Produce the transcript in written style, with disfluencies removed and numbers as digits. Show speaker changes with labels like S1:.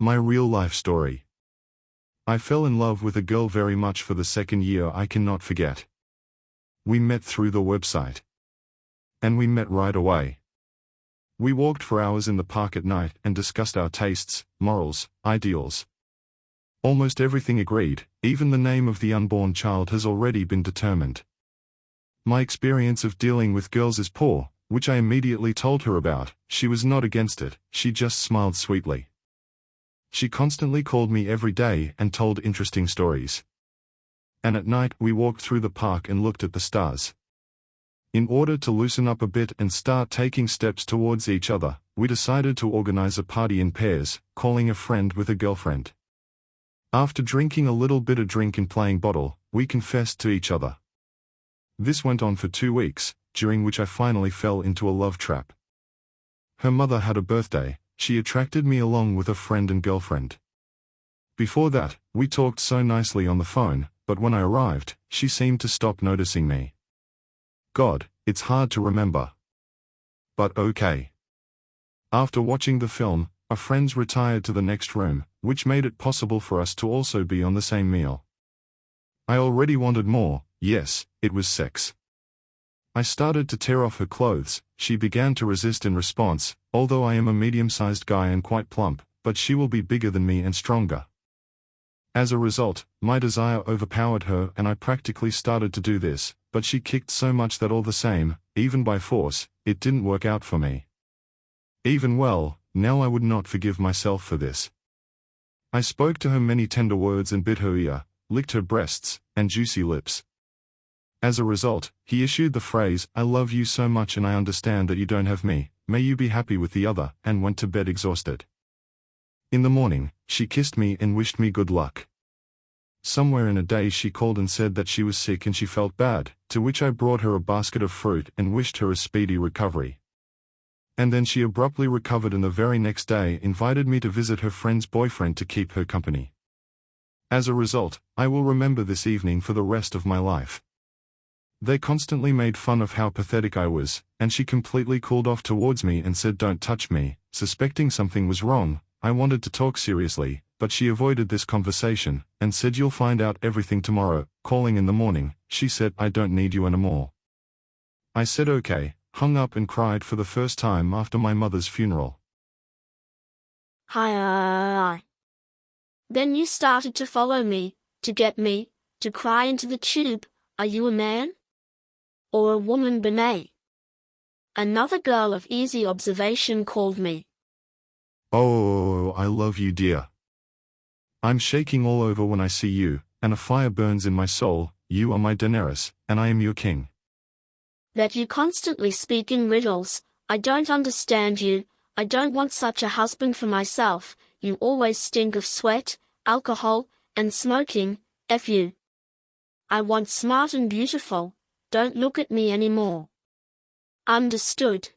S1: My real-life story. I fell in love with a girl very much for the second year I cannot forget. We met through the website. And we met right away. We walked for hours in the park at night and discussed our tastes, morals, ideals. Almost everything agreed, even the name of the unborn child has already been determined. My experience of dealing with girls is poor, which I immediately told her about. She was not against it, she just smiled sweetly. She constantly called me every day and told interesting stories. And at night we walked through the park and looked at the stars. In order to loosen up a bit and start taking steps towards each other, we decided to organize a party in pairs, calling a friend with a girlfriend. After drinking a little bit of drink and playing bottle, we confessed to each other. This went on for 2 weeks, during which I finally fell into a love trap. Her mother had a birthday. She attracted me along with a friend and girlfriend. Before that, we talked so nicely on the phone, but when I arrived, she seemed to stop noticing me. God, it's hard to remember. But okay. After watching the film, our friends retired to the next room, which made it possible for us to also be on the same meal. I already wanted more. Yes, it was sex. I started to tear off her clothes. She began to resist in response, although I am a medium-sized guy and quite plump, but she will be bigger than me and stronger. As a result, my desire overpowered her and I practically started to do this, but she kicked so much that all the same, even by force, it didn't work out for me. Even well, now I would not forgive myself for this. I spoke to her many tender words and bit her ear, licked her breasts, and juicy lips. As a result, he issued the phrase, "I love you so much and I understand that you don't have me, may you be happy with the other," and went to bed exhausted. In the morning, she kissed me and wished me good luck. Somewhere in a day she called and said that she was sick and she felt bad, to which I brought her a basket of fruit and wished her a speedy recovery. And then she abruptly recovered and the very next day invited me to visit her friend's boyfriend to keep her company. As a result, I will remember this evening for the rest of my life. They constantly made fun of how pathetic I was, and she completely cooled off towards me and said don't touch me. Suspecting something was wrong, I wanted to talk seriously, but she avoided this conversation, and said you'll find out everything tomorrow. Calling in the morning, she said I don't need you anymore. I said okay, hung up and cried for the first time after my mother's funeral.
S2: Hi. Then you started to follow me, to get me, to cry into the tube. Are you a man? Or a woman, Benet? Another girl of easy observation called me.
S1: Oh, I love you, dear. I'm shaking all over when I see you, and a fire burns in my soul. You are my Daenerys, and I am your king.
S2: That you constantly speak in riddles. I don't understand you. I don't want such a husband for myself. You always stink of sweat, alcohol, and smoking. F you. I want smart and beautiful. Don't look at me anymore. Understood.